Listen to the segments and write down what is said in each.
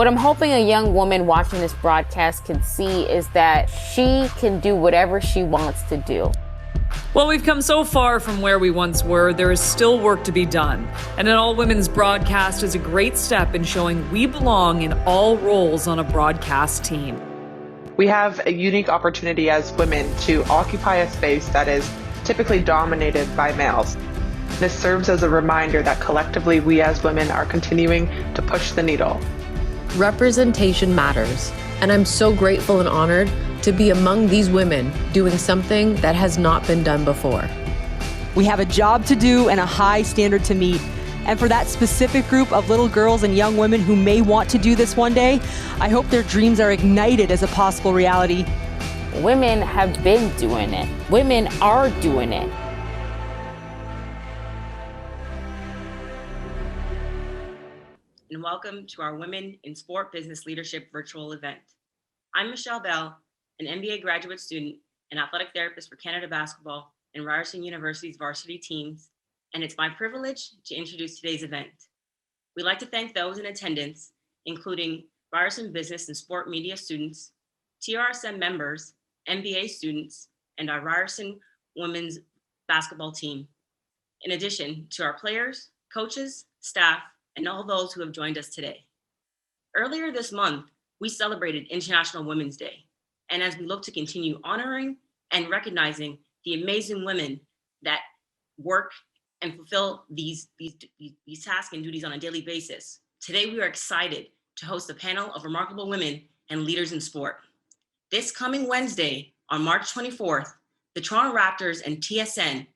What I'm hoping a young woman watching this broadcast can see is that she can do whatever she wants to do. While we've come so far from where we once were, there is still work to be done. And an all-women's broadcast is a great step in showing we belong in all roles on a broadcast team. We have a unique opportunity as women to occupy a space that is typically dominated by males. This serves as a reminder that collectively we as women are continuing to push the needle. Representation matters, and I'm so grateful and honored to be among these women doing something that has not been done before. We have a job to do and a high standard to meet. And for that specific group of little girls and young women who may want to do this one day, I hope their dreams are ignited as a possible reality. Women have been doing it. Women are doing it. And welcome to our Women in Sport Business Leadership virtual event. I'm Michelle Bell, an MBA graduate student and athletic therapist for Canada Basketball and Ryerson University's varsity teams, and it's my privilege to introduce today's event. We'd like to thank those in attendance, including Ryerson Business and Sport Media students, TRSM members, MBA students, and our Ryerson Women's Basketball team, in addition to our players, coaches, staff, and all those who have joined us today. Earlier this month, we celebrated International Women's Day. And as we look to continue honoring and recognizing the amazing women that work and fulfill these tasks and duties on a daily basis, today we are excited to host a panel of remarkable women and leaders in sport. This coming Wednesday, on March 24th, the Toronto Raptors and TSN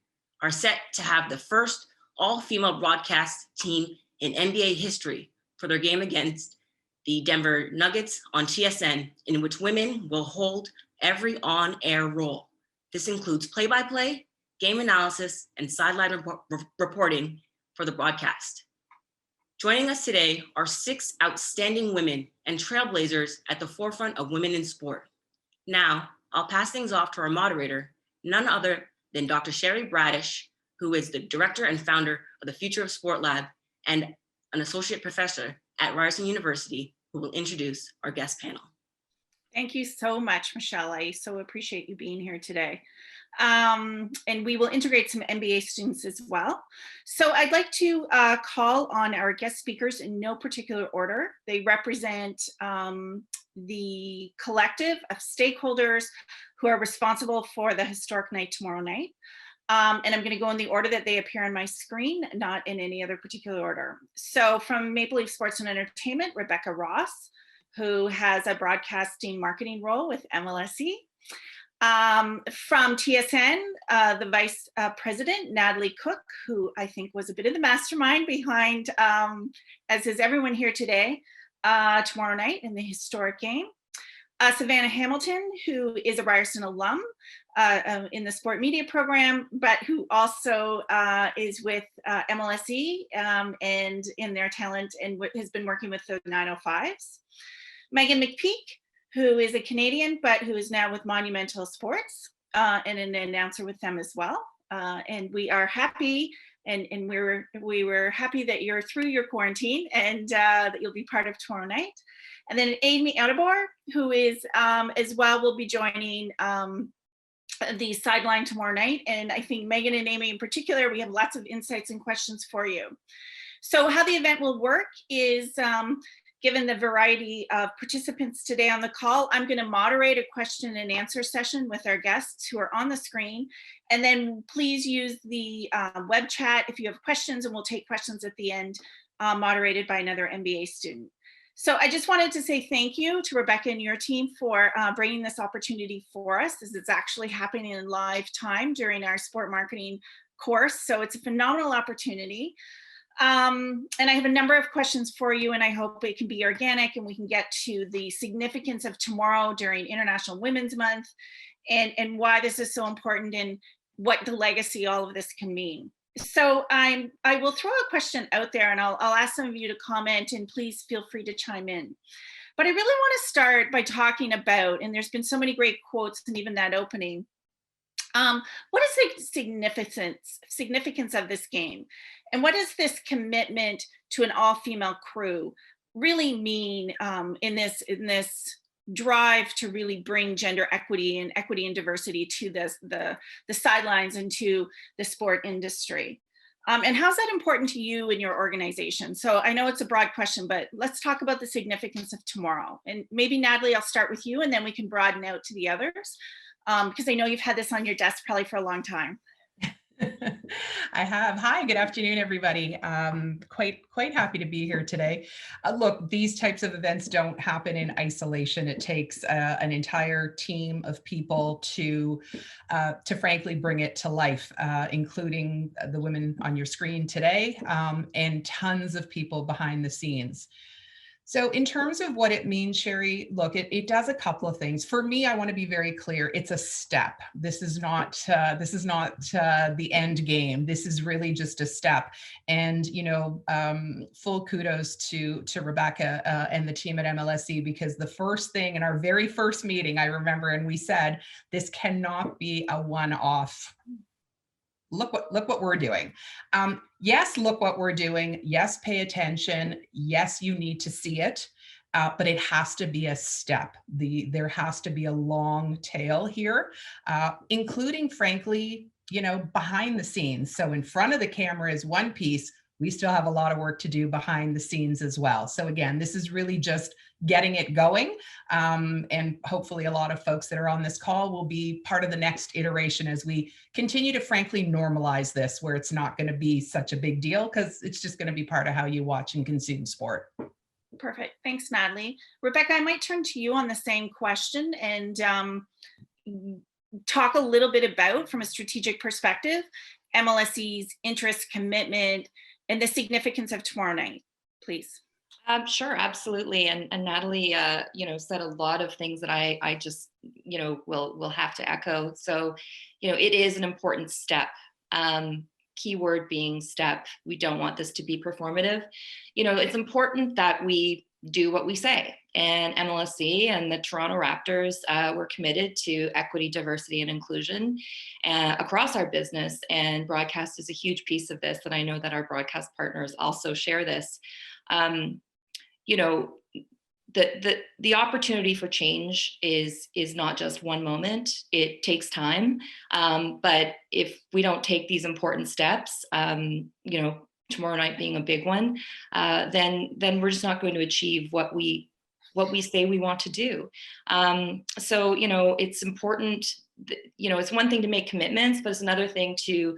are set to have the first all-female broadcast team in NBA history for their game against the Denver Nuggets on TSN, in which women will hold every on-air role. This includes play-by-play, game analysis, and sideline reporting for the broadcast. Joining us today are 6 outstanding women and trailblazers at the forefront of women in sport. Now, I'll pass things off to our moderator, none other than Dr. Cheri Bradish, who is the director and founder of the Future of Sport Lab and an associate professor at Ryerson University, who will introduce our guest panel. Thank you so much, Michelle. I so appreciate you being here today. And we will integrate some MBA students as well. So I'd like to call on our guest speakers in no particular order. They represent the collective of stakeholders who are responsible for the historic night tomorrow night. And I'm going to go in the order that they appear on my screen, not in any other particular order. So from Maple Leaf Sports and Entertainment, Rebecca Ross, who has a broadcasting marketing role with MLSE. From TSN, the Vice President, Nathalie Cook, who I think was a bit of the mastermind behind, as is everyone here today, tomorrow night in the historic game. Savanna Hamilton, who is a Ryerson alum in the sport media program, but who also is with MLSE and in their talent and has been working with the 905s. Meghan McPeak, who is a Canadian, but who is now with Monumental Sports and an announcer with them as well. And we are happy, and we were happy that you're through your quarantine and that you'll be part of tomorrow night. And then Amy Audibert, who is as well, will be joining the sideline tomorrow night. And I think Meghan and Amy in particular, we have lots of insights and questions for you. So how the event will work is, given the variety of participants today on the call, I'm going to moderate a question and answer session with our guests who are on the screen. And then please use the web chat if you have questions, and we'll take questions at the end, moderated by another MBA student. So I just wanted to say thank you to Rebecca and your team for bringing this opportunity for us. This is actually happening in live time during our sport marketing course. So it's a phenomenal opportunity. And I have a number of questions for you, and I hope it can be organic and we can get to the significance of tomorrow during International Women's Month and why this is so important and what the legacy all of this can mean. So I will throw a question out there, and I'll ask some of you to comment, and please feel free to chime in. But I really want to start by talking about, and there's been so many great quotes and even that opening, what is the significance of this game? And what is this commitment to an all-female crew? really mean in this drive to really bring gender equity and diversity to the sidelines and to the sport industry? And how's that important to you and your organization? So I know it's a broad question, but let's talk about the significance of tomorrow. And maybe Nathalie, I'll start with you, and then we can broaden out to the others, because I know you've had this on your desk probably for a long time. I have. Hi, good afternoon, everybody. Quite happy to be here today. Look, these types of events don't happen in isolation. It takes an entire team of people to frankly bring it to life, including the women on your screen today, and tons of people behind the scenes. So in terms of what it means, Cheri, look, it does a couple of things. For me, I want to be very clear. It's a step. This is not the end game. This is really just a step. And full kudos to Rebecca and the team at MLSE, because the first thing in our very first meeting, I remember, and we said, this cannot be a one-off. Look what we're doing. Yes, look what we're doing. Yes, pay attention. Yes, you need to see it, but it has to be a step. There has to be a long tail here, including, frankly, behind the scenes. So in front of the camera is one piece. We still have a lot of work to do behind the scenes as well. So again, this is really just getting it going. And hopefully a lot of folks that are on this call will be part of the next iteration as we continue to frankly normalize this, where it's not going to be such a big deal, because it's just going to be part of how you watch and consume sport. Perfect. Thanks, Nathalie. Rebecca, I might turn to you on the same question and talk a little bit about, from a strategic perspective, MLSE's interest, commitment, and the significance of tomorrow night, please. Sure, absolutely. And Nathalie, said a lot of things that I just, will have to echo. So, it is an important step. Keyword being step. We don't want this to be performative. It's important that we do what we say. And MLSE and the Toronto Raptors were committed to equity, diversity, and inclusion across our business. And broadcast is a huge piece of this. And I know that our broadcast partners also share this. The opportunity for change is not just one moment. It takes time. But if we don't take these important steps, tomorrow night being a big one, then we're just not going to achieve what we say we want to do. So it's important. It's one thing to make commitments, but it's another thing to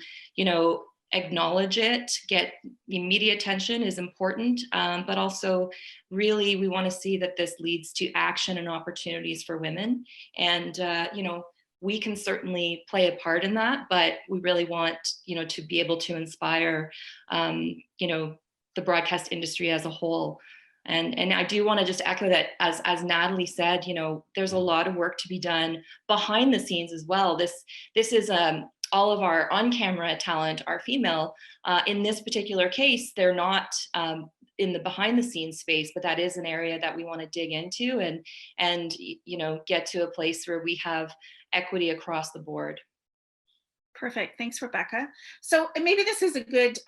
acknowledge it, get media attention is important, but also really we want to see that this leads to action and opportunities for women. And, we can certainly play a part in that, but we really want, to be able to inspire, the broadcast industry as a whole. And I do want to just echo that, as Nathalie said, there's a lot of work to be done behind the scenes as well. This is all of our on-camera talent are female. In this particular case, they're not in the behind-the-scenes space, but that is an area that we want to dig into and get to a place where we have equity across the board. Perfect. Thanks, Rebecca. So maybe this is a good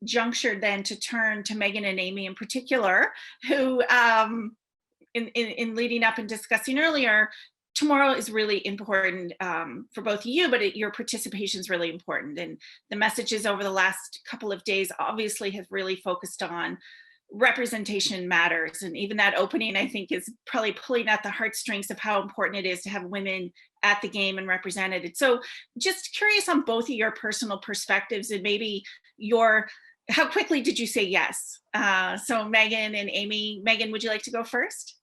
juncture then to turn to Meghan and Amy in particular, who in leading up and discussing earlier, tomorrow is really important for both of you, but your participation is really important. And the messages over the last couple of days obviously have really focused on representation matters. And even that opening, I think, is probably pulling at the heartstrings of how important it is to have women at the game and represented. So just curious on both of your personal perspectives and maybe how quickly did you say yes? So Meghan and Amy. Meghan, would you like to go first?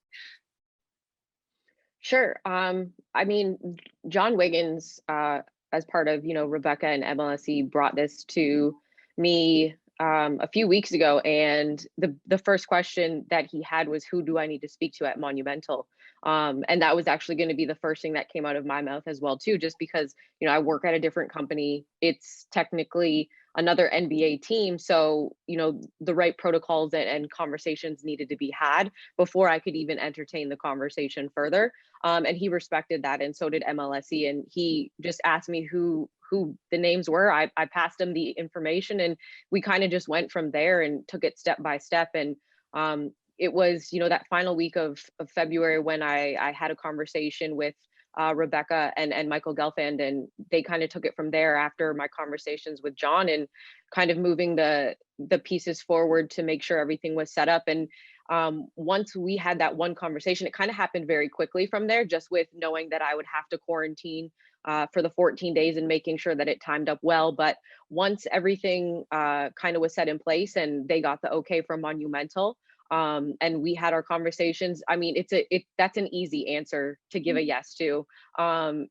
Sure. John Wiggins, as part of, Rebecca and MLSE, brought this to me a few weeks ago. And the first question that he had was, who do I need to speak to at Monumental? And that was actually going to be the first thing that came out of my mouth as well, too, just because, I work at a different company. It's technically another NBA team. So, the right protocols and conversations needed to be had before I could even entertain the conversation further. And he respected that. And so did MLSE. And he just asked me who the names were. I passed him the information and we kind of just went from there and took it step by step. And it was, that final week of February when I had a conversation with Rebecca and Michael Gelfand, and they kind of took it from there after my conversations with John, and kind of moving the pieces forward to make sure everything was set up. And once we had that one conversation, it kind of happened very quickly from there, just with knowing that I would have to quarantine for the 14 days and making sure that it timed up well. But once everything kind of was set in place and they got the okay from Monumental, and we had our conversations, I mean, that's an easy answer to give a yes to. And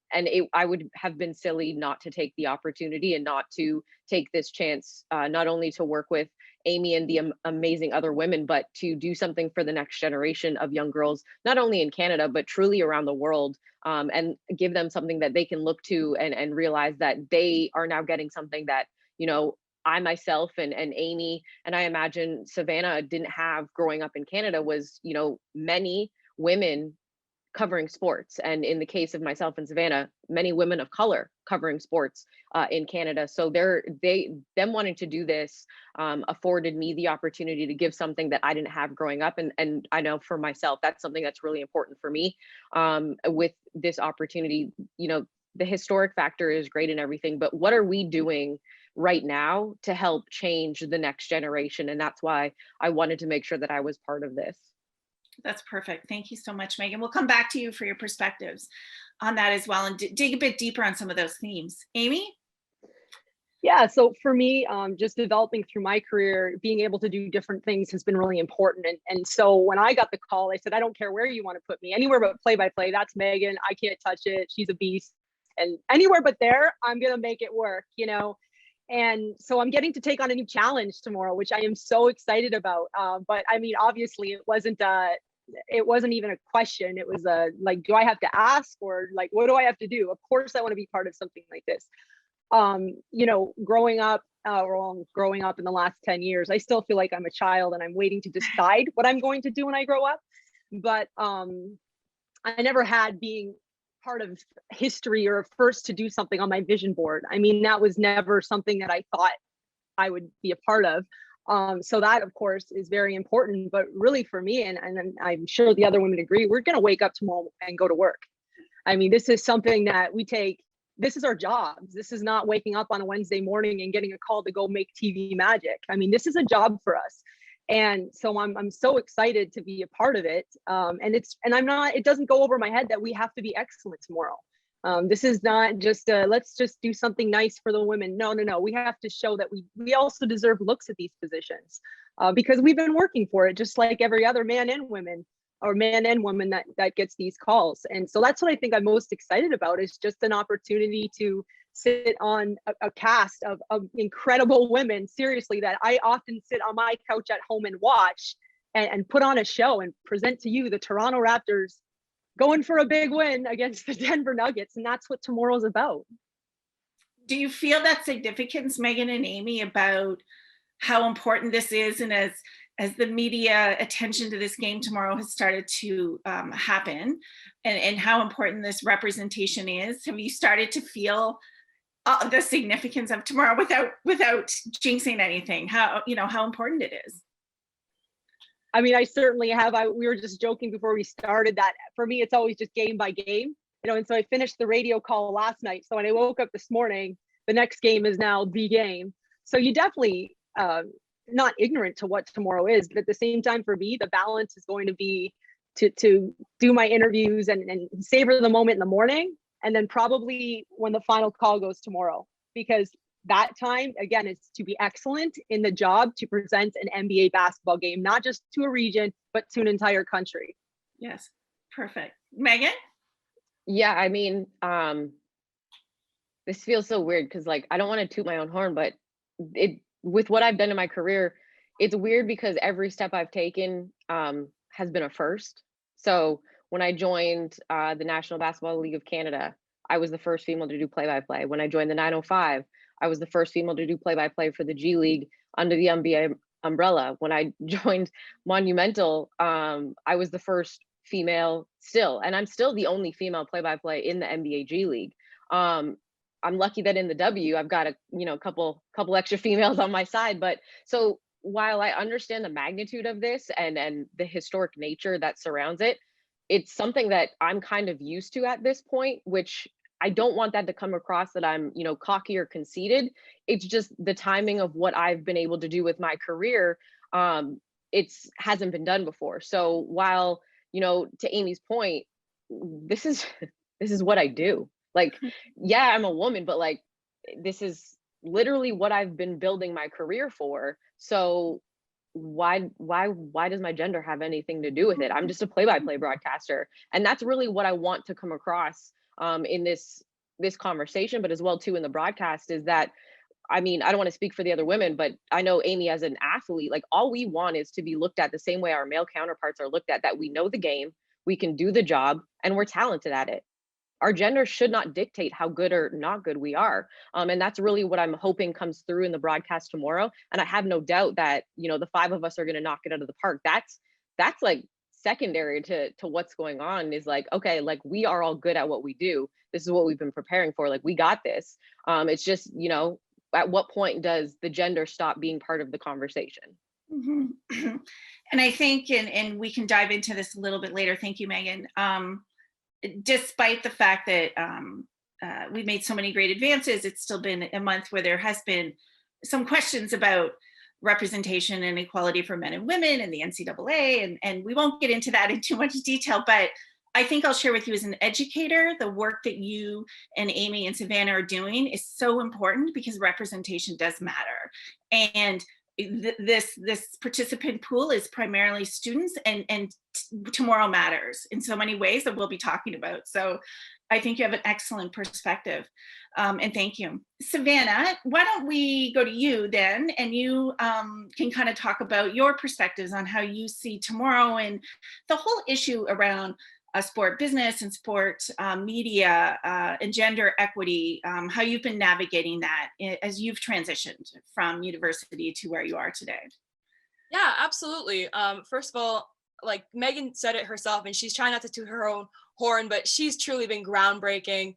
I would have been silly not to take the opportunity and not to take this chance, not only to work with Amy and the amazing other women, but to do something for the next generation of young girls, not only in Canada, but truly around the world, and give them something that they can look to and realize that they are now getting something that, I myself and Amy, and I imagine Savanna didn't have growing up in Canada, was, many women covering sports. And in the case of myself and Savanna, many women of color covering sports in Canada. So them wanting to do this afforded me the opportunity to give something that I didn't have growing up. And I know for myself, that's something that's really important for me with this opportunity. The historic factor is great and everything, but what are we doing right now to help change the next generation? And that's why I wanted to make sure that I was part of this. That's perfect. Thank you so much, Megan. We'll come back to you for your perspectives on that as well, and dig a bit deeper on some of those themes. Amy? Yeah, so for me, just developing through my career, being able to do different things has been really important. And so when I got the call, I said, I don't care where you want to put me, anywhere but play-by-play, that's Megan. I can't touch it. She's a beast. And anywhere but there, I'm going to make it work, And so I'm getting to take on a new challenge tomorrow, which I am so excited about. But I mean, obviously it wasn't even a question. It was like, do I have to ask, or like, what do I have to do? Of course I want to be part of something like this. Growing up in the last 10 years, I still feel like I'm a child and I'm waiting to decide what I'm going to do when I grow up. But I never had being part of history or first to do something on my vision board. I mean, that was never something that I thought I would be a part of. So that, of course, is very important. But really for me, and I'm sure the other women agree, we're going to wake up tomorrow and go to work. I mean, this is something that we take. This is our jobs. This is not waking up on a Wednesday morning and getting a call to go make TV magic. I mean, this is a job for us. And so I'm so excited to be a part of it. It doesn't go over my head that we have to be excellent tomorrow. This is not just let's just do something nice for the women. No. We have to show that we also deserve looks at these positions because we've been working for it, just like every other man and woman that gets these calls. And so that's what I think I'm most excited about, is just an opportunity to sit on a cast of incredible women, seriously, that I often sit on my couch at home and watch and put on a show and present to you the Toronto Raptors going for a big win against the Denver Nuggets. And that's what tomorrow's about. Do you feel that significance, Megan and Amy, about how important this is? And as the media attention to this game tomorrow has started to happen, and how important this representation is, have you started to feel the significance of tomorrow without jinxing anything? How important it is? I mean, I certainly have. We were just joking before we started that for me, it's always just game by game, and so I finished the radio call last night. So when I woke up this morning, the next game is now the game. So you definitely not ignorant to what tomorrow is, but at the same time, for me, the balance is going to be to do my interviews and savor the moment in the morning, and then probably when the final call goes tomorrow, because that time, again, is to be excellent in the job to present an NBA basketball game, not just to a region, but to an entire country. Yes, perfect. Megan? Yeah, I mean, this feels so weird because, like, I don't want to toot my own horn, but with what I've done in my career, it's weird because every step I've taken has been a first. So when I joined the National Basketball League of Canada, I was the first female to do play-by-play. When I joined the 905, I was the first female to do play-by-play for the G League under the NBA umbrella. When I joined Monumental, I was the first female still, and I'm still the only female play-by-play in the NBA G League. I'm lucky that in the W, I've got a couple extra females on my side, but so while I understand the magnitude of this and the historic nature that surrounds it, it's something that I'm kind of used to at this point, which I don't want that to come across that I'm, cocky or conceited. It's just the timing of what I've been able to do with my career. It's hasn't been done before. So while, to Amy's point, this is this is what I do. Like, yeah, I'm a woman, but like, this is literally what I've been building my career for. So why does my gender have anything to do with it? I'm just a play-by-play broadcaster, and that's really what I want to come across in this conversation, but as well too in the broadcast, is that, I mean, I don't want to speak for the other women, but I know Amy as an athlete, like all we want is to be looked at the same way our male counterparts are looked at, that we know the game, we can do the job, and we're talented at it. Our gender should not dictate how good or not good we are. And that's really what I'm hoping comes through in the broadcast tomorrow. And I have no doubt that, the five of us are going to knock it out of the park. That's like secondary to what's going on, is like, okay, like we are all good at what we do. This is what we've been preparing for. Like we got this. It's just, at what point does the gender stop being part of the conversation? Mm-hmm. And I think, and we can dive into this a little bit later. Thank you, Megan. Despite the fact that we've made so many great advances, it's still been a month where there has been some questions about representation and equality for men and women in the NCAA, and we won't get into that in too much detail, but I think I'll share with you as an educator, the work that you and Amy and Savanna are doing is so important, because representation does matter. And this participant pool is primarily students, and tomorrow matters in so many ways that we'll be talking about. So I think you have an excellent perspective, and thank you. Savanna, why don't we go to you then, and you can kind of talk about your perspectives on how you see tomorrow and the whole issue around sport business and sport media and gender equity, how you've been navigating that as you've transitioned from university to where you are today. Yeah, absolutely. First of all, like Megan said it herself, and she's trying not to toot her own horn, but she's truly been groundbreaking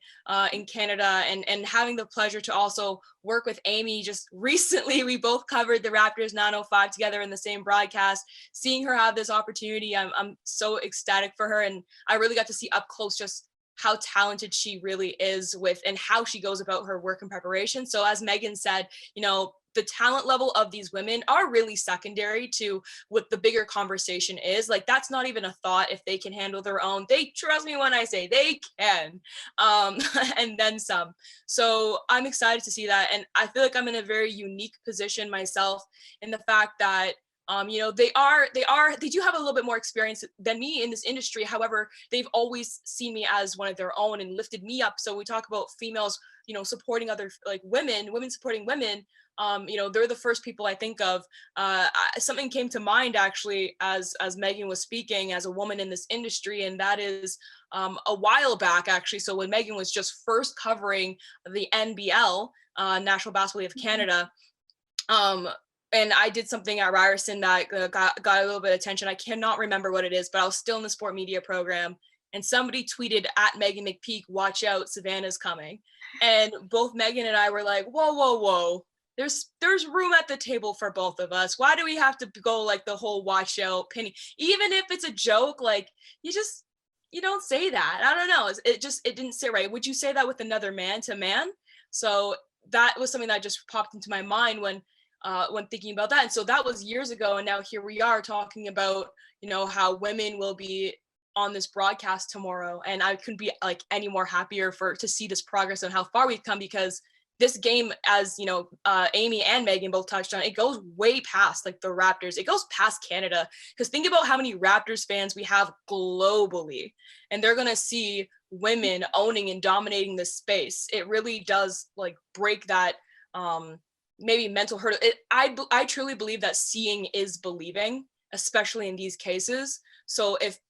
in Canada, and having the pleasure to also work with Amy. Just recently, we both covered the Raptors 905 together in the same broadcast. Seeing her have this opportunity, I'm so ecstatic for her, and I really got to see up close just how talented she really is with, and how she goes about her work and preparation. So as Megan said, the talent level of these women are really secondary to what the bigger conversation is. Like, that's not even a thought if they can handle their own. They, trust me when I say they can, and then some. So I'm excited to see that. And I feel like I'm in a very unique position myself, in the fact that they do have a little bit more experience than me in this industry. However, they've always seen me as one of their own and lifted me up. So we talk about females, supporting other, like women supporting women. They're the first people I think of. Something came to mind actually as Megan was speaking, as a woman in this industry, and that is a while back actually. So when Megan was just first covering the NBL, National Basketball League of Canada, and I did something at Ryerson that got a little bit of attention. I cannot remember what it is, but I was still in the sport media program, and somebody tweeted at Meghan McPeak, "Watch out, Savannah's coming." And both Megan and I were like, whoa. There's room at the table for both of us. Why do we have to go like the whole watch out penny? Even if it's a joke, like you don't say that. I don't know. It didn't sit right. Would you say that with another man to man? So that was something that just popped into my mind when thinking about that. And so that was years ago. And now here we are talking about, how women will be on this broadcast tomorrow. And I couldn't be like any more happier to see this progress and how far we've come, because this game, as Amy and Megan both touched on, it goes way past like the Raptors. It goes past Canada, because think about how many Raptors fans we have globally, and they're going to see women owning and dominating this space. It really does like break that maybe mental hurdle. I truly believe that seeing is believing, especially in these cases. So if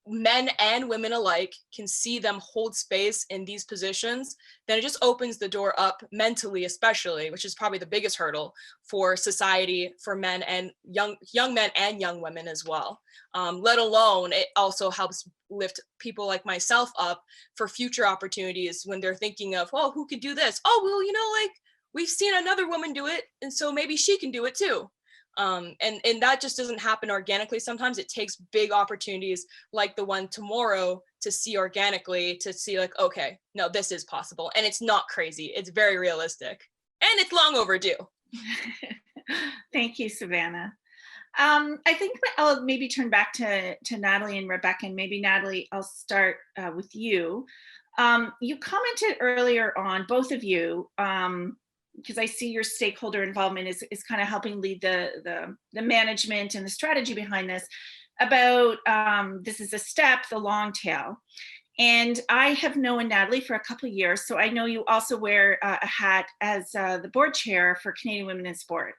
men and women alike can see them hold space in these positions, then it just opens the door up mentally, especially, which is probably the biggest hurdle for society, for men and young men and young women as well. Let alone it also helps lift people like myself up for future opportunities when they're thinking of, oh, who could do this? Oh, well, like we've seen another woman do it, and so maybe she can do it too. And that just doesn't happen organically. Sometimes it takes big opportunities like the one tomorrow to see organically, to see like, okay, no, this is possible. And it's not crazy. It's very realistic. And it's long overdue. Thank you, Savanna. I think I'll maybe turn back to Nathalie and Rebecca, and maybe Nathalie, I'll start with you. You commented earlier on, both of you, because I see your stakeholder involvement is kind of helping lead the management and the strategy behind this, about this is a step, the long tail. And I have known Nathalie for a couple of years, so I know you also wear a hat as the board chair for Canadian Women in Sport.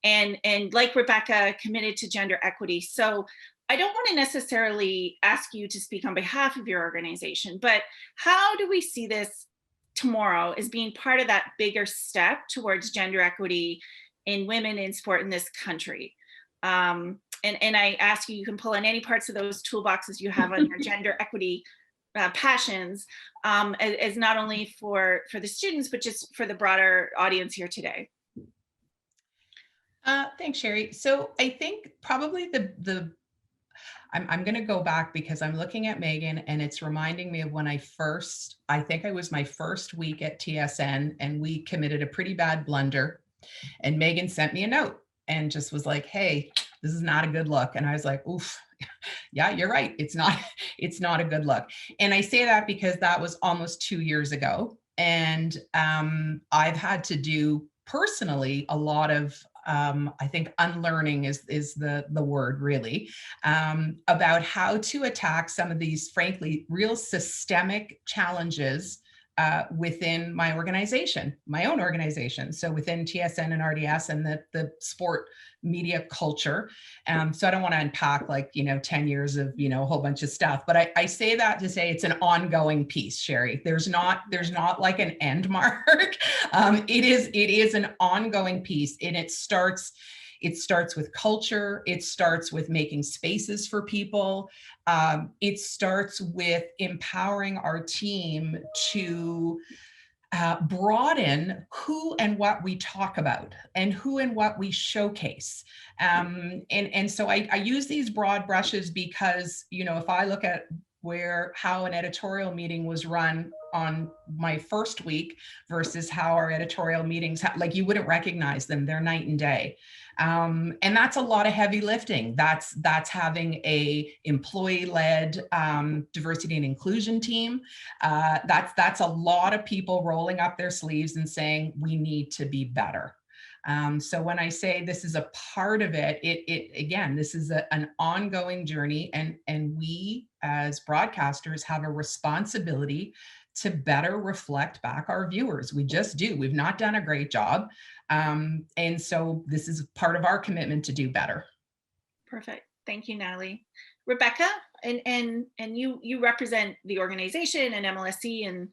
And like Rebecca, committed to gender equity. So I don't want to necessarily ask you to speak on behalf of your organization, but how do we see this tomorrow as being part of that bigger step towards gender equity in women in sport in this country? And I ask you, you can pull in any parts of those toolboxes you have on your gender equity passions, as not only for the students, but just for the broader audience here today. Thanks, Cheri. So I think probably I'm going to go back because I'm looking at Meghan, and it's reminding me of when I think it was my first week at TSN, and we committed a pretty bad blunder, and Meghan sent me a note and just was like, hey, this is not a good look. And I was like, oof, yeah, you're right. It's not a good look. And I say that because that was almost 2 years ago. And I've had to do personally a lot of I think unlearning is the word really, about how to attack some of these, frankly, real systemic challenges within my organization, my own organization. So within TSN and RDS and the sport media culture. So I don't want to unpack 10 years of, a whole bunch of stuff, but I say that to say it's an ongoing piece, Cheri. There's not like an end mark. It is an ongoing piece, and it starts with culture. It starts with making spaces for people. It starts with empowering our team to broaden who and what we talk about and who and what we showcase. And so I use these broad brushes because, if I look at how an editorial meeting was run on my first week versus how our editorial meetings, you wouldn't recognize them. They're night and day. And that's a lot of heavy lifting. That's having a employee-led diversity and inclusion team. That's a lot of people rolling up their sleeves and saying, we need to be better. So when I say this is a part of it, again, this is an ongoing journey, and we as broadcasters have a responsibility to better reflect back our viewers. We just do. We've not done a great job. And so this is part of our commitment to do better. Perfect. Thank you, Nathalie. Rebecca, and you represent the organization and MLSE, and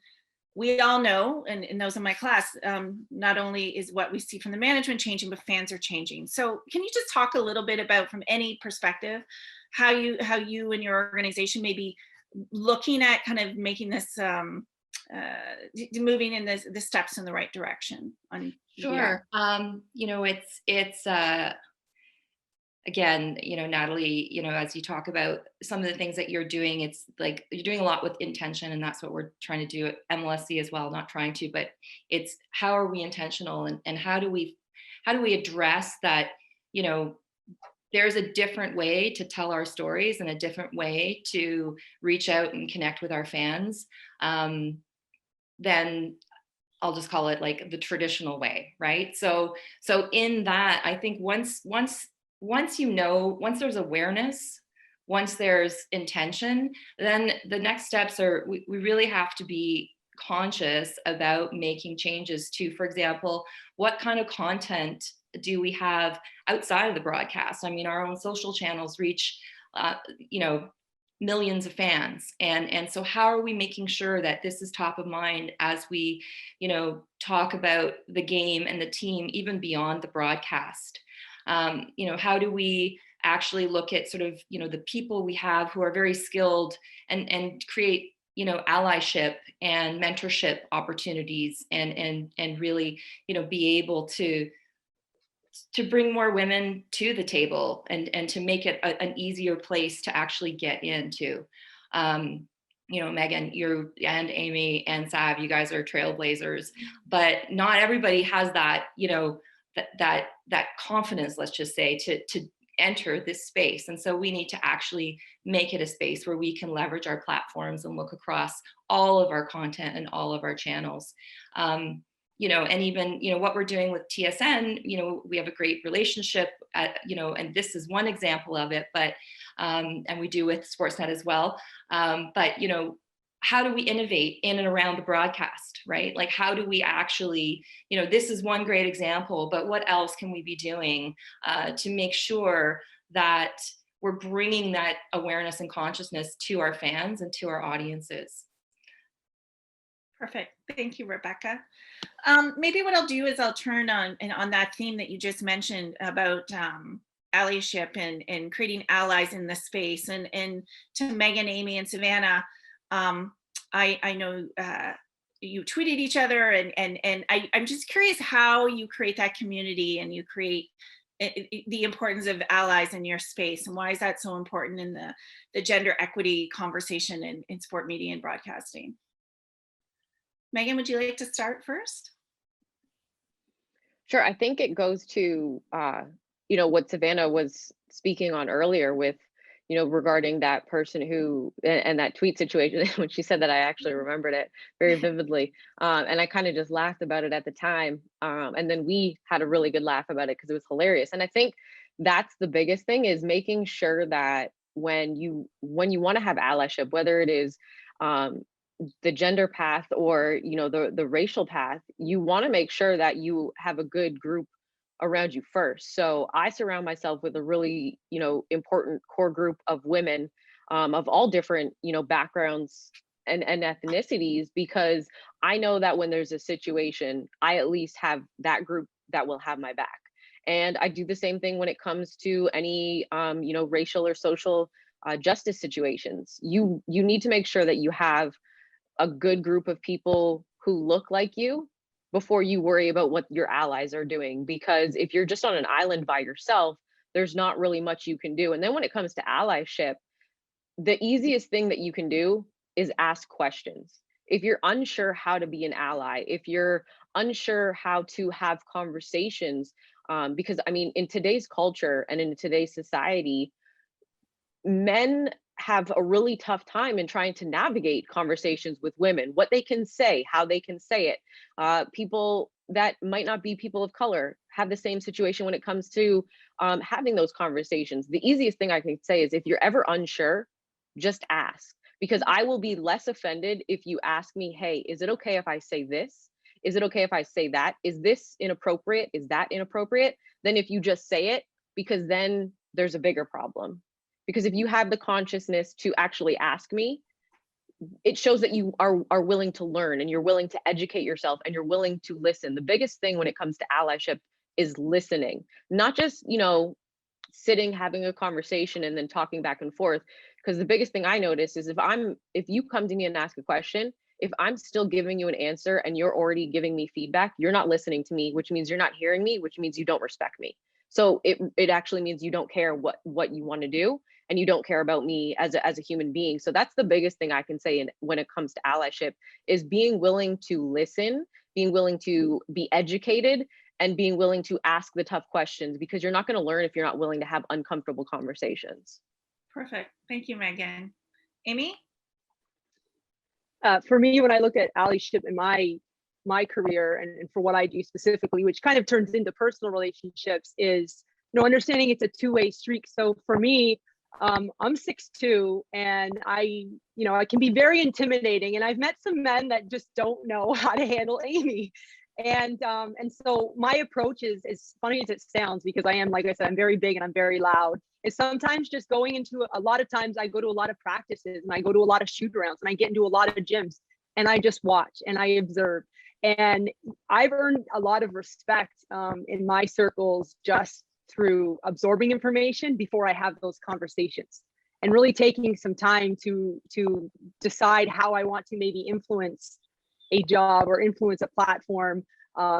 we all know, and those in my class, not only is what we see from the management changing, but fans are changing. So can you just talk a little bit about, from any perspective, how you and your organization may be looking at kind of making this, moving in the steps in the right direction? Sure. It's again, Nathalie, as you talk about some of the things that you're doing, it's like you're doing a lot with intention, and that's what we're trying to do at MLSE as well. Not trying to, but it's how are we intentional, and how do we address that? There's a different way to tell our stories and a different way to reach out and connect with our fans than, I'll just call it like the traditional way, right? So in that, I think once there's awareness, once there's intention, then the next steps are, we really have to be conscious about making changes to, for example, what kind of content do we have outside of the broadcast? I mean, our own social channels reach, millions of fans. And so how are we making sure that this is top of mind as we, talk about the game and the team, even beyond the broadcast? How do we actually look at sort of, the people we have who are very skilled and create, allyship and mentorship opportunities and really, be able to bring more women to the table and to make it an easier place to actually get into. You know, Megan, you and Amy and Sav, you guys are trailblazers, but not everybody has that, you know, that confidence, let's just say, to enter this space. And so we need to actually make it a space where we can leverage our platforms and look across all of our content and all of our channels. You know, and even, you know, what we're doing with TSN, you know, we have a great relationship, you know, and this is one example of it, but, and we do with Sportsnet as well. But, you know, how do we innovate in and around the broadcast, right? Like, how do we actually, you know, this is one great example, but what else can we be doing to make sure that we're bringing that awareness and consciousness to our fans and to our audiences? Perfect. Thank you, Rebecca. Maybe what I'll do is I'll turn on that theme that you just mentioned about allyship and creating allies in the space. And to Megan, Amy, and Savanna, I know you tweeted each other, and I'm just curious how you create that community and you create the importance of allies in your space, and why is that so important in the gender equity conversation in sport media and broadcasting? Megan, would you like to start first? Sure. I think it goes to, you know, what Savanna was speaking on earlier with, you know, regarding that person who, and that tweet situation. When she said that, I actually remembered it very vividly. And I kind of just laughed about it at the time. And then we had a really good laugh about it because it was hilarious. And I think that's the biggest thing, is making sure that when you want to have allyship, whether it is the gender path or, you know, the racial path, you want to make sure that you have a good group around you first. So I surround myself with a really, you know, important core group of women of all different, you know, backgrounds and ethnicities, because I know that when there's a situation, I at least have that group that will have my back. And I do the same thing when it comes to any, you know, racial or social justice situations. You need to make sure that you have a good group of people who look like you before you worry about what your allies are doing. Because if you're just on an island by yourself, there's not really much you can do. And then when it comes to allyship, the easiest thing that you can do is ask questions. If you're unsure how to be an ally, if you're unsure how to have conversations, because I mean, in today's culture and in today's society, men have a really tough time in trying to navigate conversations with women, what they can say, how they can say it. People that might not be people of color have the same situation when it comes to having those conversations. The easiest thing I can say is, if you're ever unsure, just ask, because I will be less offended if you ask me, hey, is it okay if I say this? Is it okay if I say that? Is this inappropriate? Is that inappropriate? Than if you just say it, because then there's a bigger problem. Because if you have the consciousness to actually ask me, it shows that you are willing to learn, and you're willing to educate yourself, and you're willing to listen. The biggest thing when it comes to allyship is listening, not just, you know, sitting, having a conversation and then talking back and forth. Because the biggest thing I notice is, if you come to me and ask a question, if I'm still giving you an answer and you're already giving me feedback, you're not listening to me, which means you're not hearing me, which means you don't respect me. So it actually means you don't care what you want to do, and you don't care about me as a human being. So that's the biggest thing I can say when it comes to allyship, is being willing to listen, being willing to be educated, and being willing to ask the tough questions, because you're not going to learn if you're not willing to have uncomfortable conversations. Perfect. Thank you, Megan. Amy? For me, when I look at allyship in my career and for what I do specifically, which kind of turns into personal relationships, is, you know, understanding it's a two-way streak. So for me, I'm 6'2", and I can be very intimidating, and I've met some men that just don't know how to handle Amy. And so my approach is, as funny as it sounds, because I am, like I said, I'm very big and I'm very loud, is sometimes just going into, a lot of times I go to a lot of practices and I go to a lot of shoot arounds and I get into a lot of gyms and I just watch and I observe. And I've earned a lot of respect in my circles just through absorbing information before I have those conversations, and really taking some time to decide how I want to maybe influence a job or influence a platform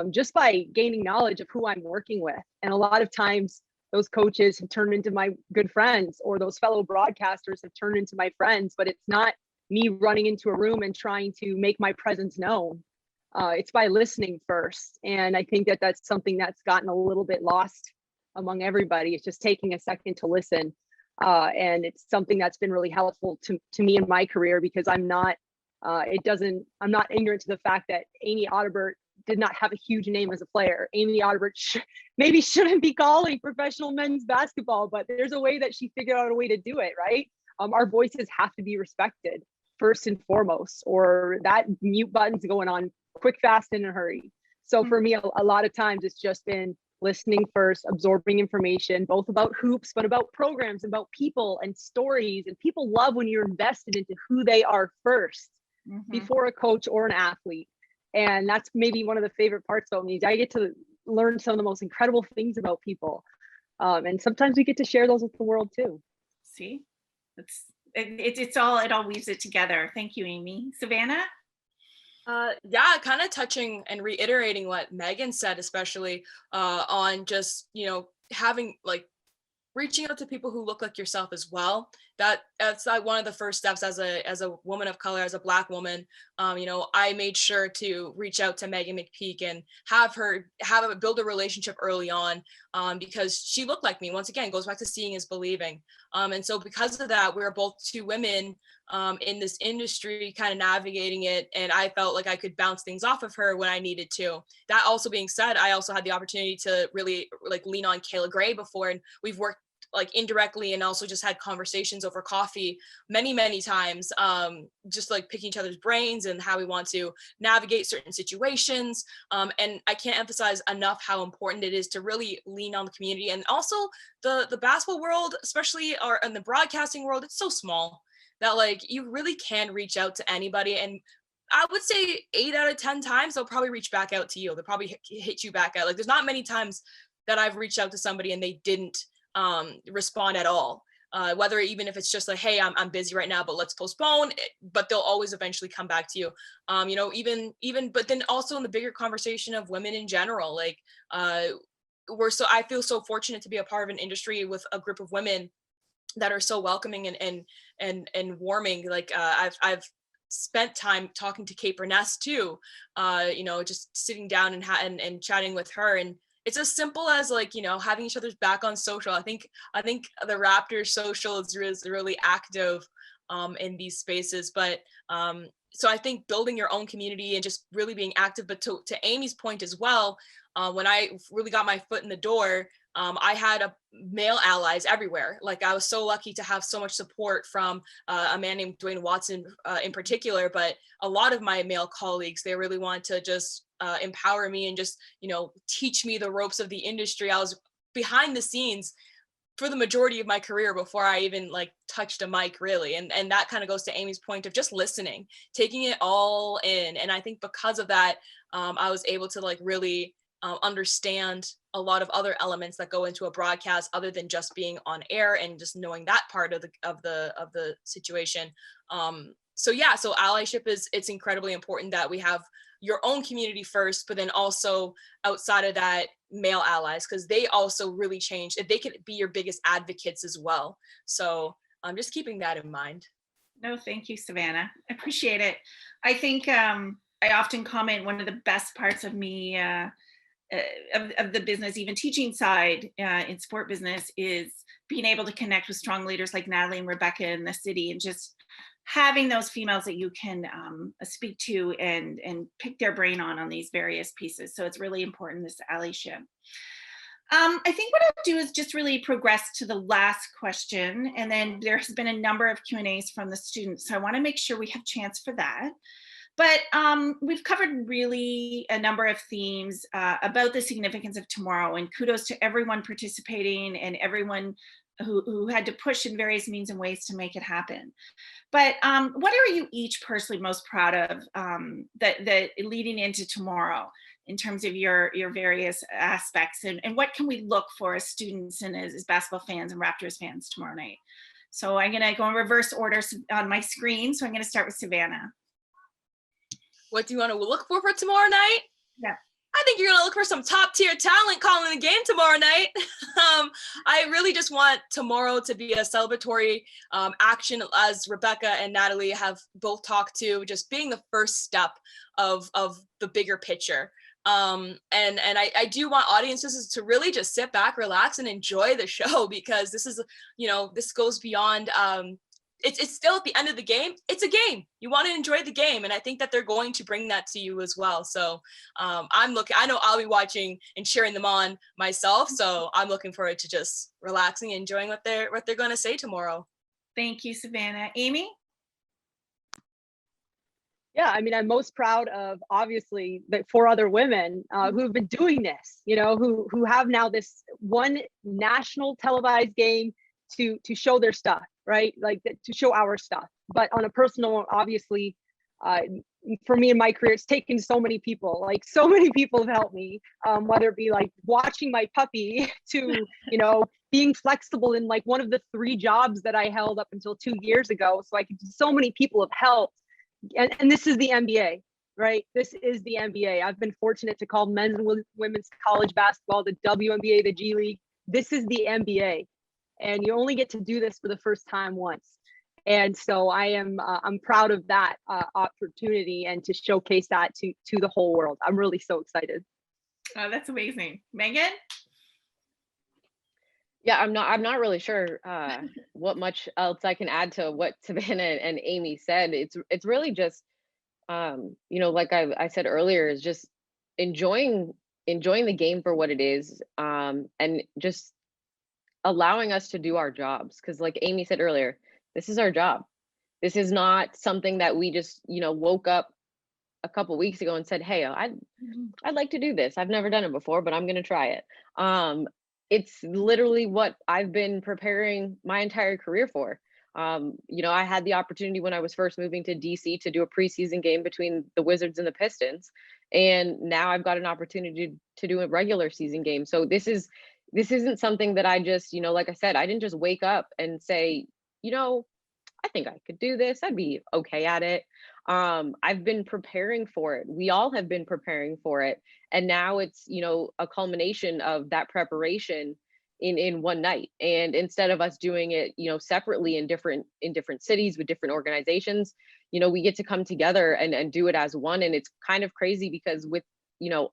just by gaining knowledge of who I'm working with. And a lot of times those coaches have turned into my good friends, or those fellow broadcasters have turned into my friends, but it's not me running into a room and trying to make my presence known. It's by listening first. And I think that that's something that's gotten a little bit lost among everybody. It's just taking a second to listen. And it's something that's been really helpful to me in my career, because I'm not ignorant to the fact that Amy Audibert did not have a huge name as a player. Amy Audibert maybe shouldn't be calling professional men's basketball, but there's a way that she figured out a way to do it, right? Our voices have to be respected first and foremost, or that mute button's going on quick, fast, and in a hurry. So for me, a lot of times it's just been listening first, absorbing information, both about hoops, but about programs, about people and stories. And people love when you're invested into who they are first before a coach or an athlete. And that's maybe one of the favorite parts about me, is I get to learn some of the most incredible things about people. And sometimes we get to share those with the world too. See, it all weaves it together. Thank you, Amy. Savanna? Yeah, kind of touching and reiterating what Megan said, especially on just, having reaching out to people who look like yourself as well. That's like one of the first steps as a woman of color, as a Black woman. I made sure to reach out to Meghan McPeak and build a relationship early on, because she looked like me. Once again, goes back to seeing is believing. And so because of that, we were both two women in this industry, kind of navigating it. And I felt like I could bounce things off of her when I needed to. That also being said, I also had the opportunity to really lean on Kayla Gray before, and we've worked indirectly and also just had conversations over coffee many times, just picking each other's brains and how we want to navigate certain situations. And I can't emphasize enough how important it is to really lean on the community, and also the basketball world, especially in the broadcasting world. It's so small that you really can reach out to anybody, and I would say 8 out of 10 times they'll probably reach back out to you. They'll probably hit you back out. There's not many times that I've reached out to somebody and they didn't respond at all, whether even if it's just hey, I'm busy right now, but let's postpone it, but they'll always eventually come back to you. Even but then also in the bigger conversation of women in general, I feel so fortunate to be a part of an industry with a group of women that are so welcoming and warming. I've spent time talking to Kate Burness too, just sitting down and chatting with her, and it's as simple as having each other's back on social. I think the Raptors social is really active in these spaces. But so I think building your own community and just really being active. But to Amy's point as well, when I really got my foot in the door, I had male allies everywhere. I was so lucky to have so much support from a man named Dwayne Watson in particular, but a lot of my male colleagues, they really wanted to just empower me and just, teach me the ropes of the industry. I was behind the scenes for the majority of my career before I even touched a mic, really. And that kind of goes to Amy's point of just listening, taking it all in. And I think because of that, I was able to really understand a lot of other elements that go into a broadcast other than just being on air and just knowing that part of the situation. So allyship it's incredibly important that we have your own community first, but then also outside of that, male allies, because they also really change. They could be your biggest advocates as well. So I'm just keeping that in mind. No, thank you, Savanna. I appreciate it. I think I often comment one of the best parts of me of the business, even teaching side in sport business, is being able to connect with strong leaders like Nathalie and Rebecca in the city, and just having those females that you can speak to and pick their brain on these various pieces. So it's really important, this allyship. I think what I'll do is just really progress to the last question, and then there has been a number of Q&As from the students, so I want to make sure we have chance for that. But we've covered really a number of themes about the significance of tomorrow, and kudos to everyone participating and everyone who had to push in various means and ways to make it happen. But what are you each personally most proud of that leading into tomorrow in terms of your various aspects, and what can we look for as students and as basketball fans and Raptors fans tomorrow night? So I'm gonna go in reverse order on my screen. So I'm gonna start with Savanna. What do you want to look for tomorrow night? Yeah. I think you're going to look for some top tier talent calling the game tomorrow night. I really just want tomorrow to be a celebratory action, as Rebecca and Nathalie have both talked to, just being the first step of the bigger picture. And I do want audiences to really just sit back, relax, and enjoy the show, because this is, this goes beyond, it's still at the end of the game. It's a game. You want to enjoy the game. And I think that they're going to bring that to you as well. So I know I'll be watching and cheering them on myself. So I'm looking forward to just relaxing and enjoying what they're going to say tomorrow. Thank you, Savanna. Amy? Yeah, I mean, I'm most proud of, obviously, the 4 other women who have been doing this, who have now this one national televised game to show their stuff, right? Like to show our stuff. But on a personal, obviously, for me in my career, it's taken so many people. Like, so many people have helped me, whether it be like watching my puppy to, being flexible in like one of the 3 jobs that I held up until 2 years ago. So so many people have helped. And this is the NBA, right? This is the NBA. I've been fortunate to call men's and women's college basketball the WNBA, the G League. This is the NBA. And you only get to do this for the first time once. And so I'm proud of that opportunity and to showcase that to the whole world. I'm really so excited. Oh, that's amazing. Megan? Yeah, I'm not really sure what much else I can add to what Savanna and Amy said. It's really just, like I said earlier, is just enjoying the game for what it is, and just allowing us to do our jobs. Because like Amy said earlier, this is our job. This is not something that we just, woke up a couple weeks ago and said, hey, I'd like to do this. I've never done it before, but I'm going to try it. It's literally what I've been preparing my entire career for. I had the opportunity when I was first moving to DC to do a preseason game between the Wizards and the Pistons. And now I've got an opportunity to do a regular season game. So this isn't something that I just, like I said, I didn't just wake up and say, I think I could do this. I'd be okay at it. I've been preparing for it. We all have been preparing for it. And now it's, a culmination of that preparation in one night. And instead of us doing it, separately in different cities with different organizations, we get to come together and do it as one. And it's kind of crazy because with,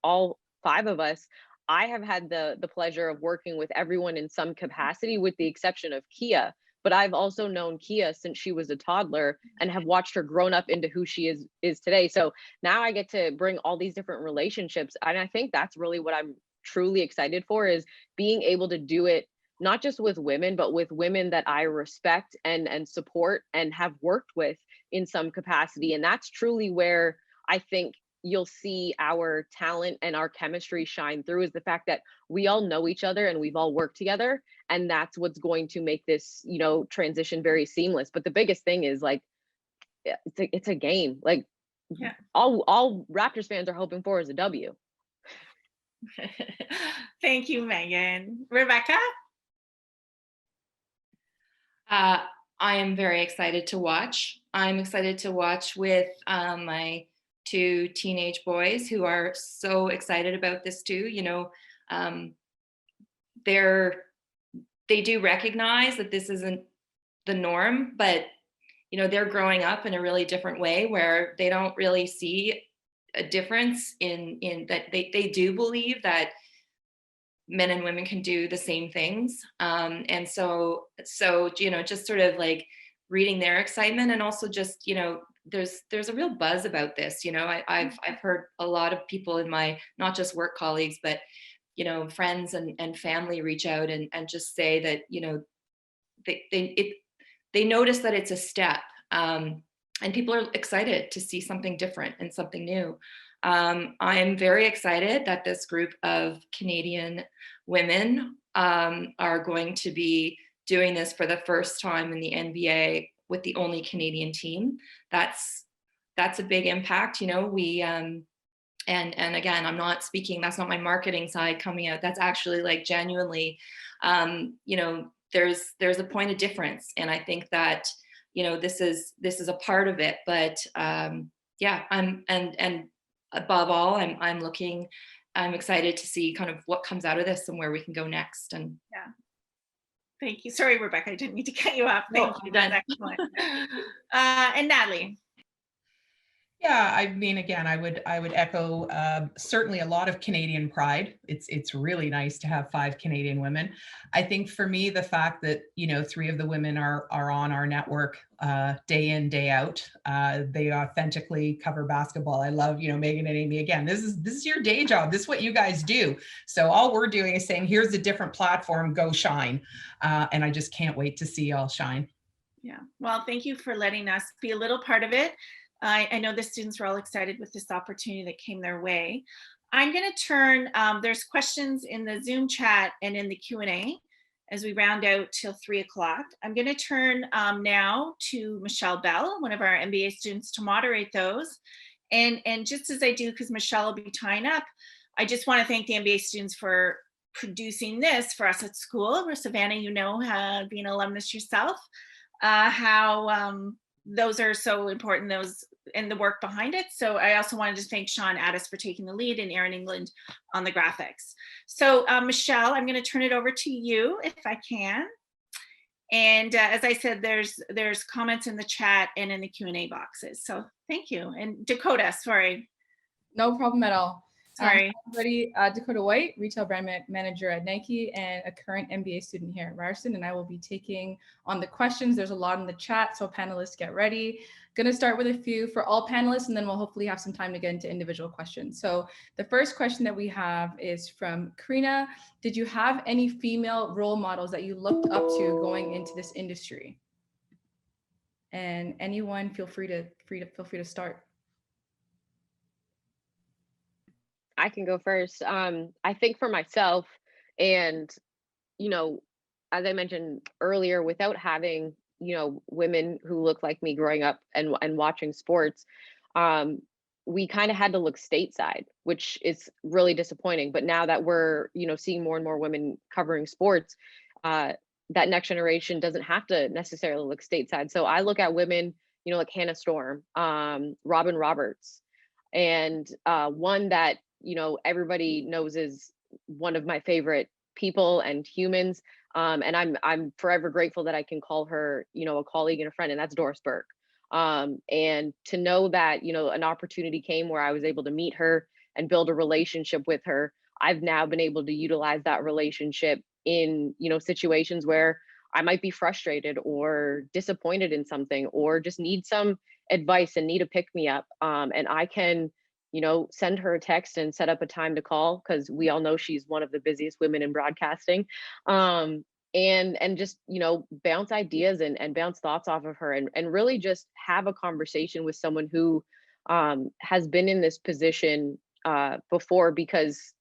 all 5 of us, I have had the pleasure of working with everyone in some capacity, with the exception of Kia. But I've also known Kia since she was a toddler and have watched her grown up into who she is today. So now I get to bring all these different relationships. And I think that's really what I'm truly excited for, is being able to do it, not just with women, but with women that I respect and support and have worked with in some capacity. And that's truly where I think you'll see our talent and our chemistry shine through, is the fact that we all know each other and we've all worked together. And that's what's going to make this, transition very seamless. But the biggest thing is like, it's a game. Like, yeah, all Raptors fans are hoping for is a W. Thank you, Megan. Rebecca? I am very excited to watch. I'm excited to watch with my 2 teenage boys who are so excited about this too. They do recognize that this isn't the norm, but they're growing up in a really different way where they don't really see a difference in that they do believe that men and women can do the same things. And so just sort of like reading their excitement, and also just, there's a real buzz about this. I've heard a lot of people in my, not just work colleagues, but friends and family reach out and just say that they notice that it's a step, and people are excited to see something different and something new. I'm very excited that this group of Canadian women are going to be doing this for the first time in the NBA with the only Canadian team. That's a big impact. We and again, I'm not speaking, that's not my marketing side coming out. That's actually like genuinely, there's a point of difference. And I think that, this is a part of it. But yeah, and above all, I'm looking I'm excited to see kind of what comes out of this and where we can go next. And yeah. Thank you. Sorry, Rebecca, I didn't mean to cut you off. Thank you. That's excellent. And Nathalie. Yeah, I mean, again, I would echo certainly a lot of Canadian pride. It's really nice to have 5 Canadian women. I think for me, the fact that 3 of the women are on our network day in, day out. They authentically cover basketball. I love Meghan and Amy. Again, this is your day job. This is what you guys do. So all we're doing is saying, here's a different platform. Go shine. And I just can't wait to see y'all shine. Yeah. Well, thank you for letting us be a little part of it. I know the students were all excited with this opportunity that came their way. I'm going to turn, there's questions in the Zoom chat and in the Q&A as we round out till 3 o'clock. I'm going to turn now to Michelle Bell, one of our MBA students, to moderate those. And just as I do, because Michelle will be tying up, I just want to thank the MBA students for producing this for us at school. Where Savanna, being an alumnus yourself, how those are so important, those and the work behind it. So I also wanted to thank Sean Addis for taking the lead and Aaron England on the graphics. So Michelle, I'm going to turn it over to you if I can. And as I said, there's comments in the chat and in the Q&A boxes. So thank you. And Dakota, sorry. No problem at all. Sorry. Everybody, Dakota White, retail brand manager at Nike and a current MBA student here at Ryerson, and I will be taking on the questions. There's a lot in the chat, so panelists get ready. Going to start with a few for all panelists, and then we'll hopefully have some time to get into individual questions. So the first question that we have is from Karina. Did you have any female role models that you looked up to going into this industry? And anyone, feel free to start. I can go first. I think for myself, and as I mentioned earlier, without having women who look like me growing up and watching sports, we kind of had to look stateside, which is really disappointing. But now that we're seeing more and more women covering sports, that next generation doesn't have to necessarily look stateside. So I look at women, like Hannah Storm, Robin Roberts, and one that everybody knows is one of my favorite people and humans. And I'm forever grateful that I can call her, a colleague and a friend, and that's Doris Burke. And to know that, an opportunity came where I was able to meet her and build a relationship with her, I've now been able to utilize that relationship in, situations where I might be frustrated or disappointed in something, or just need some advice and need a pick me up. And I can send her a text and set up a time to call, because we all know she's one of the busiest women in broadcasting, and just bounce ideas and bounce thoughts off of her, and really just have a conversation with someone who has been in this position before, because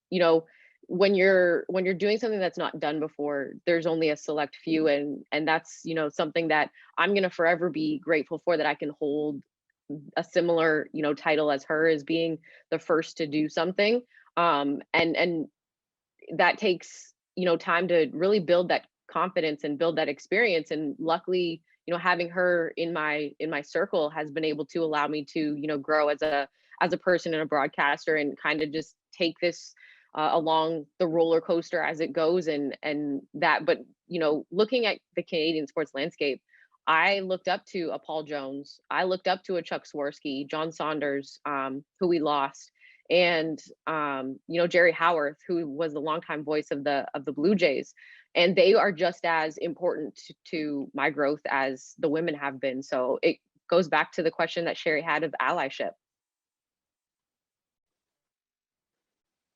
when you're doing something that's not done before, there's only a select few, and that's something that I'm going to forever be grateful for, that I can hold a similar title as her, as being the first to do something, and that takes time to really build that confidence and build that experience. And luckily having her in my circle has been able to allow me to grow as a person and a broadcaster, and kind of just take this along the roller coaster as it goes, and that. But looking at the Canadian sports landscape, I looked up to a Paul Jones. I looked up to a Chuck Swirsky, John Saunders, who we lost, and Jerry Howarth, who was the longtime voice of the Blue Jays, and they are just as important to my growth as the women have been. So it goes back to the question that Cheri had of allyship.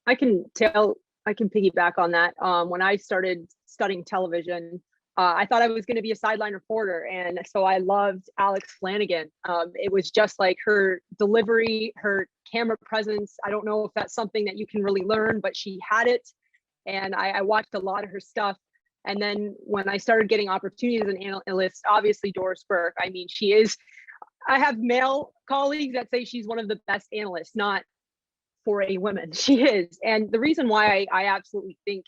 I can piggyback on that. When I started studying television, I thought I was going to be a sideline reporter. And so I loved Alex Flanagan. It was just like her delivery, her camera presence. I don't know if that's something that you can really learn, but she had it. And I watched a lot of her stuff. And then when I started getting opportunities as an analyst, obviously Doris Burke, I mean, I have male colleagues that say she's one of the best analysts, not for a woman. She is. And the reason why I absolutely think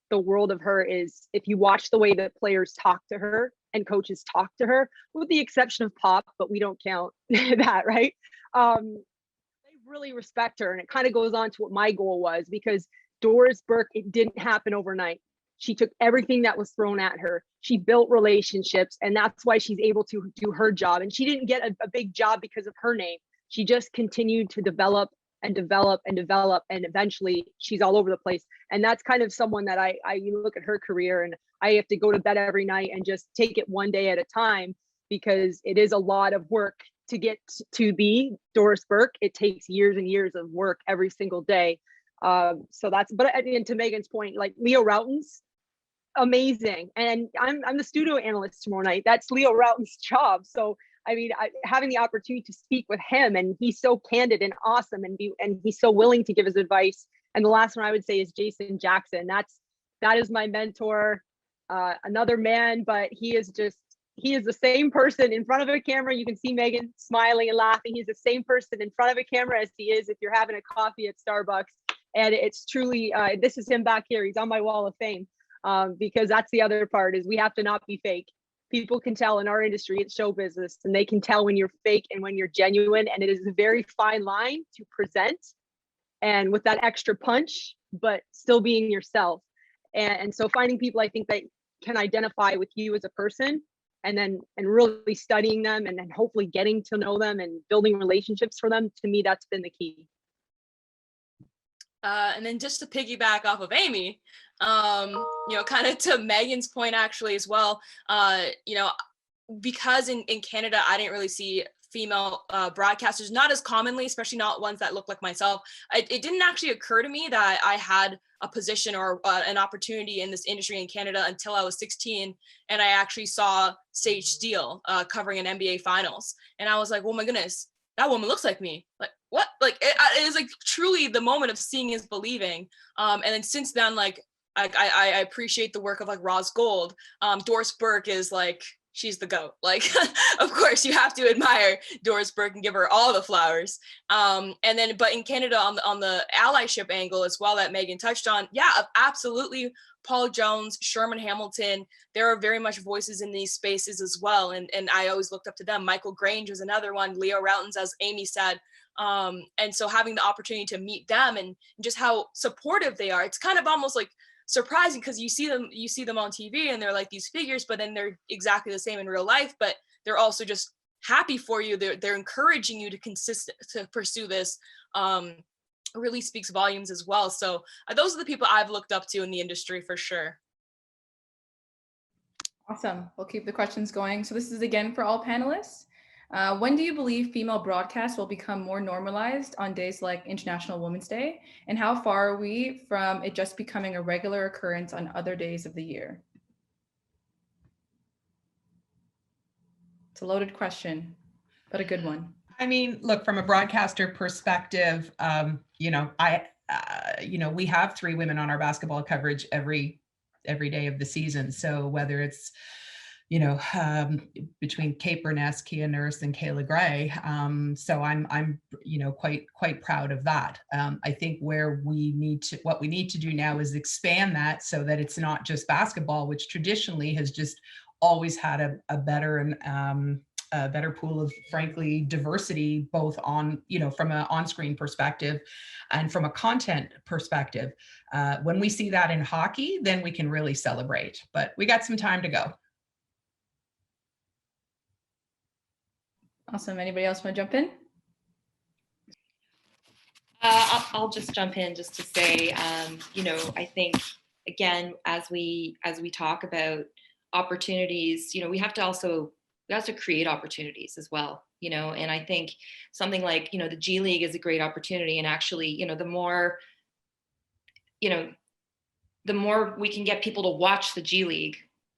the world of her is, if you watch the way that players talk to her and coaches talk to her, with the exception of Pop, but we don't count that, right? They really respect her. And it kind of goes on to what my goal was, because Doris Burke, it didn't happen overnight. She took everything that was thrown at her. She built relationships, and that's why she's able to do her job. And she didn't get a big job because of her name. She just continued to develop and develop and develop, and eventually she's all over the place. And that's kind of someone that I look at her career, and I have to go to bed every night and just take it one day at a time, because it is a lot of work to get to be Doris Burke. It takes years and years of work every single day. So that's, but and to Megan's point, like Leo Routen's amazing. And I'm the studio analyst tomorrow night. That's Leo Routen's job. So I mean, having the opportunity to speak with him, and he's so candid and awesome, and he's so willing to give his advice. And the last one I would say is Jason Jackson. That is my mentor, another man, but he is the same person in front of a camera. You can see Megan smiling and laughing. He's the same person in front of a camera as he is if you're having a coffee at Starbucks. And it's truly, this is him back here. He's on my wall of fame, because that's the other part, is we have to not be fake. People can tell in our industry, it's show business, and they can tell when you're fake and when you're genuine. And it is a very fine line to present and with that extra punch, but still being yourself. And so finding people, I think, that can identify with you as a person, and really studying them, and then hopefully getting to know them and building relationships for them, to me, that's been the key. And then just to piggyback off of Amy, kind of to Megan's point actually as well, because in Canada, I didn't really see female broadcasters, not as commonly, especially not ones that look like myself. It didn't actually occur to me that I had a position or an opportunity in this industry in Canada until I was 16, and I actually saw Sage Steele covering an NBA finals. And I was like, oh my goodness, that woman looks like me. Like, what? Like, it is like truly the moment of seeing is believing. And then since then, like, I appreciate the work of like Roz Gold. Doris Burke is like, she's the GOAT. Like, of course you have to admire Doris Burke and give her all the flowers. And then, but in Canada, on the allyship angle as well that Megan touched on, yeah, absolutely. Paul Jones, Sherman Hamilton, there are very much voices in these spaces as well. And I always looked up to them. Michael Grange was another one, Leo Routen's, as Amy said. And so having the opportunity to meet them and just how supportive they are, it's kind of almost like surprising, because you see them on TV and they're like these figures, but then they're exactly the same in real life, but they're also just happy for you. They're encouraging you to pursue this. Really speaks volumes as well. So those are the people I've looked up to in the industry for sure. Awesome. We'll keep the questions going. So this is again for all panelists. When do you believe female broadcasts will become more normalized on days like International Women's Day? And how far are we from it just becoming a regular occurrence on other days of the year? It's a loaded question, but a good one. I mean, look, from a broadcaster perspective, we have 3 women on our basketball coverage every day of the season. So whether it's, between Kate Burness, Kia Nurse, and Kayla Gray. So I'm quite proud of that. I think what we need to do now is expand that so that it's not just basketball, which traditionally has just always had a better and a better pool of, frankly, diversity, both on, from an on-screen perspective and from a content perspective. When we see that in hockey, then we can really celebrate, but we got some time to go. Awesome. Anybody else want to jump in? I'll just jump in just to say, I think, again, as we talk about opportunities, we have to create opportunities as well, and I think something like, the G League is a great opportunity. And actually, the more we can get people to watch the G League,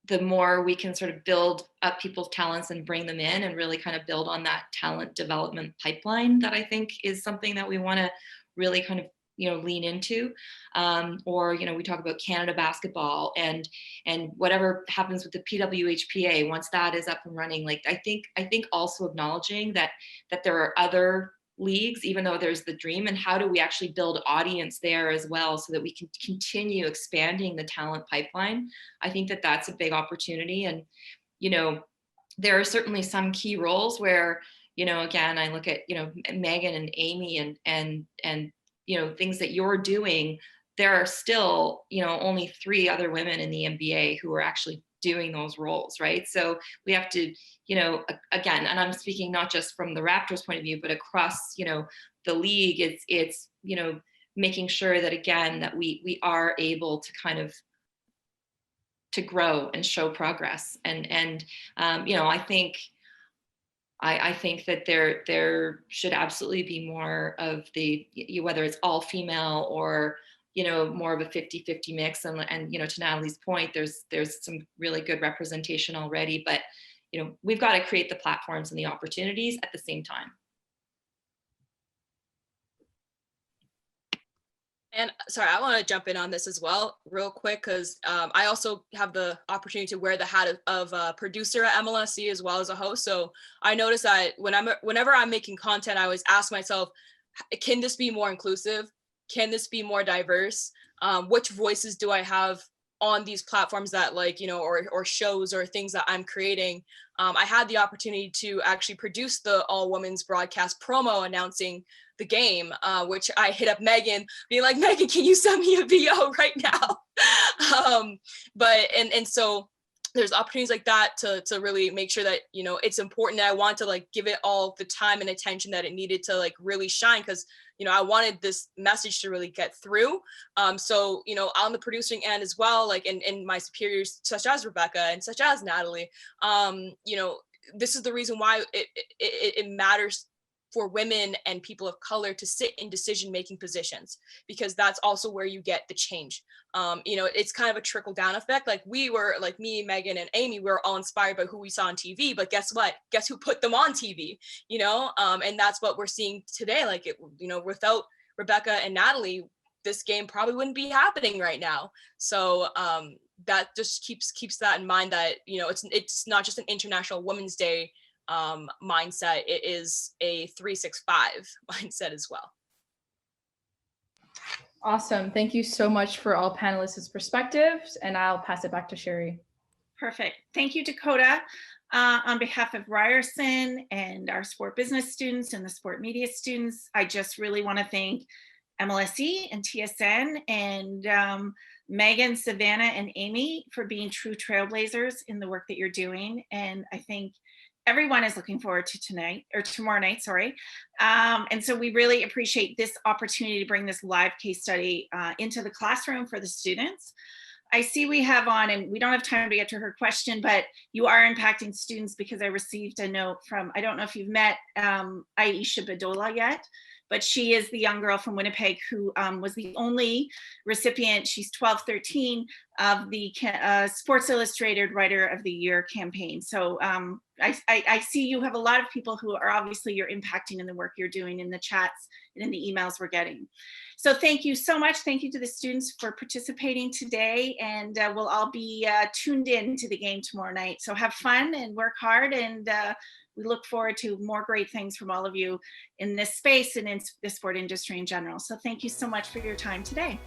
the more we can sort of build up people's talents and bring them in and really kind of build on that talent development pipeline that I think is something that we want to really kind of, lean into. Or, we talk about Canada basketball and whatever happens with the PWHPA, once that is up and running, like, I think also acknowledging that there are other leagues, even though there's the dream, and how do we actually build audience there as well so that we can continue expanding the talent pipeline. I think that that's a big opportunity. And, there are certainly some key roles where, again, I look at, Meghan and Amy and things that you're doing. There are still, only 3 other women in the NBA who are actually doing those roles, right? So we have to, again, and I'm speaking not just from the Raptors point of view, but across, the league, it's making sure that, again, that we are able to kind of to grow and show progress. And I think that there should absolutely be more of the, whether it's all female or, more of a 50-50 mix. And to Nathalie's point, there's some really good representation already, but, we've got to create the platforms and the opportunities at the same time. And sorry, I want to jump in on this as well real quick, because I also have the opportunity to wear the hat of a producer at MLSE as well as a host. So I noticed that whenever I'm making content, I always ask myself, can this be more inclusive? Can this be more diverse? Which voices do I have on these platforms that or shows or things that I'm creating? I had the opportunity to actually produce the all women's broadcast promo announcing the game, which I hit up Meghan, being like, Meghan, can you send me a VO right now? So there's opportunities like that to really make sure that, it's important. That I want to give it all the time and attention that it needed to really shine, because, I wanted this message to really get through. So, on the producing end as well, and my superiors, such as Rebecca and such as Nathalie, this is the reason why it matters for women and people of color to sit in decision-making positions, because that's also where you get the change. It's kind of a trickle-down effect. We were, me, Meghan, and Amy, we were all inspired by who we saw on TV, but guess what? Guess who put them on TV? And that's what we're seeing today. Without Rebecca and Nathalie, this game probably wouldn't be happening right now. So that just keeps that in mind, that, it's not just an International Women's Day mindset, it is a 365 mindset as well. Awesome. Thank you so much for all panelists' perspectives, and I'll pass it back to Cheri. Perfect. Thank you, Dakota. On behalf of Ryerson and our sport business students and the sport media students, I just really want to thank MLSE and TSN and Meghan, Savanna, and Amy for being true trailblazers in the work that you're doing. And I think everyone is looking forward to tomorrow night, sorry. And so we really appreciate this opportunity to bring this live case study into the classroom for the students. I see we have on, and we don't have time to get to her question, but you are impacting students, because I received a note from, I don't know if you've met Allyship yet, but she is the young girl from Winnipeg who was the only recipient, she's 12-13, of the Sports Illustrated Writer of the Year campaign. So I see you have a lot of people who are obviously you're impacting in the work you're doing in the chats and in the emails we're getting. So thank you so much. Thank you to the students for participating today, and we'll all be tuned in to the game tomorrow night. So have fun and work hard, and we look forward to more great things from all of you in this space and in the sport industry in general. So thank you so much for your time today.